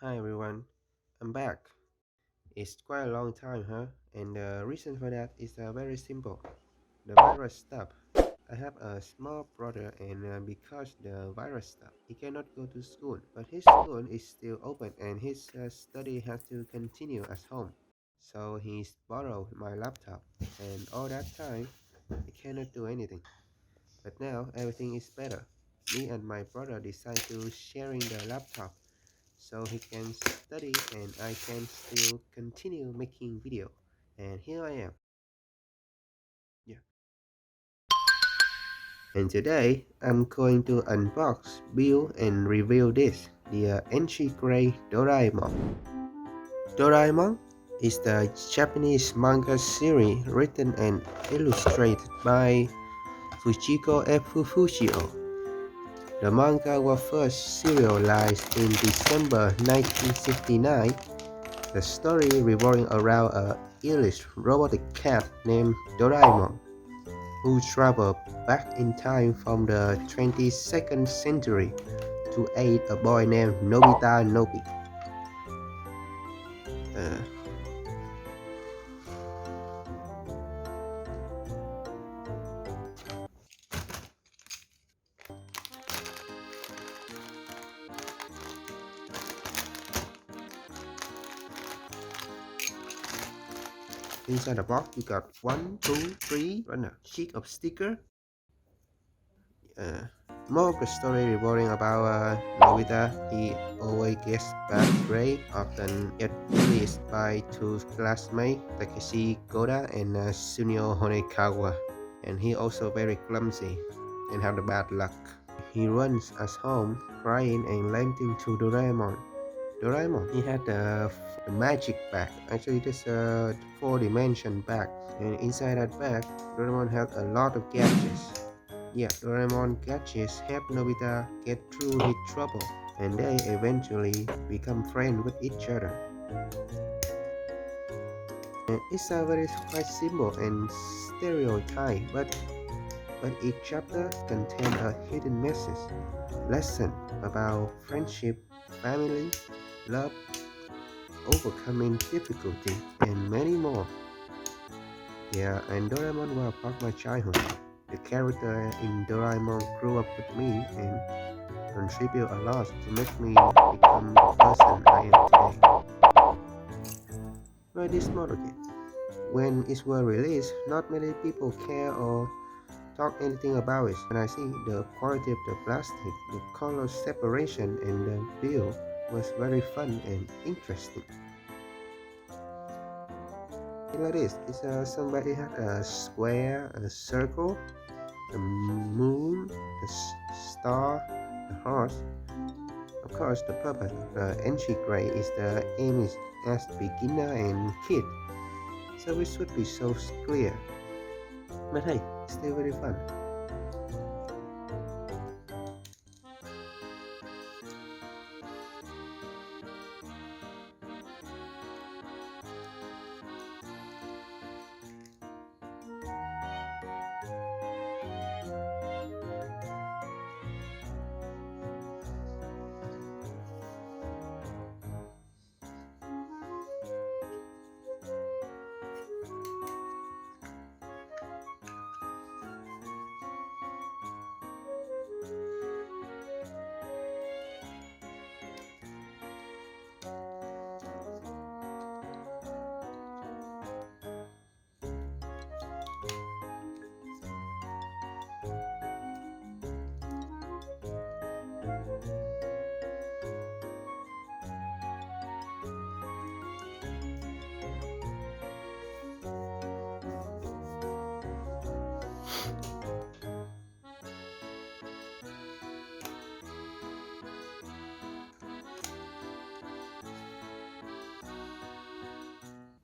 Hi everyone, I'm back. It's quite a long time, huh? And the reason for that is very simple. The virus stopped. I have a small brother, and because the virus stopped, he cannot go to school. But his school is still open, and his study has to continue at home. So he's borrowed my laptop, and all that time, I cannot do anything. But now everything is better. Me and my brother decided to sharing the laptop so he can study and I can still continue making video. And here I am. Yeah. And today I'm going to unbox, build and review this, the Entry Grade Doraemon. Doraemon is the Japanese manga series written and illustrated by Fujiko Fujio. The manga was first serialized in December 1969. The story revolving around a eilish robotic cat named Doraemon, who traveled back in time from the 22nd century to aid a boy named Nobita Nobi. Uh, Inside the box, we got 1, 2, 3, and a sheet of sticker. Uh, More of the story revolving about Nobita. He always gets bad grade, often get bullied by two classmates, Takeshi Koda and Sunio Honekawa. And he also very clumsy and have the bad luck. He runs at home, crying and lamenting to Doraemon. Doraemon, he had the magic bag. Actually, this four-dimension bag. And inside that bag, Doraemon had a lot of gadgets. Yeah, Doraemon gadgets help Nobita get through his trouble, and they eventually become friends with each other. And it's a very quite simple and stereotype, but each chapter contains a hidden message, lesson about friendship, family, love, overcoming difficulty, and many more. Yeah, and Doraemon was part of my childhood. The character in Doraemon grew up with me and contribute a lot to make me become the person I am today. But this model game, when it was released, not many people care or talk anything about it. When I see the quality of the plastic, the color separation and the build was very fun and interesting. Like this, it's somebody had a square, a circle, the moon, the star, the horse. Of course, the purpose of the entry grade is the aim is as beginner and kid, so it should be so clear. But hey, it's still very fun.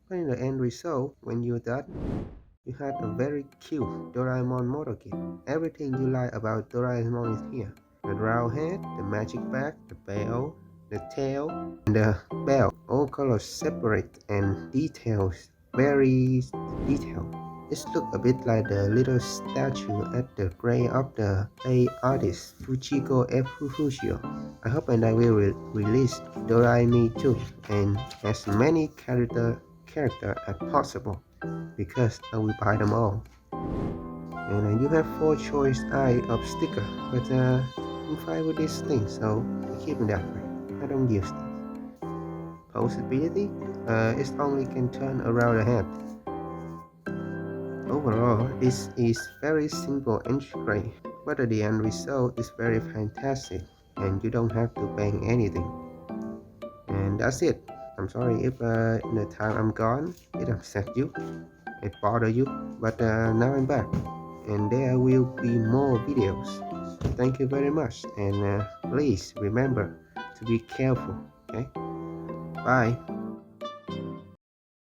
But in the end result, when you're done, you had a very cute Doraemon model kit. Everything you like about Doraemon is here. The round head, the magic bag, the bell, the tail, and the bell. All colors separate and details very detailed. It looks a bit like the little statue at the grave of the late artist Fujiko F. Fujio. I hope Bandai will release Doraemon too, and as many character as possible, because I will buy them all. And you have 4 choice eye of sticker, but I'm fine with this thing, so I keep it that way. I don't use this. Possibility? It only can turn around the head. Overall, this is very simple entry grade, but the end result is very fantastic, and you don't have to bang anything. And that's it. I'm sorry if in the time I'm gone, it upset you, it bothered you, but now I'm back, and there will be more videos. Thank you very much, and please remember to be careful, okay? Bye.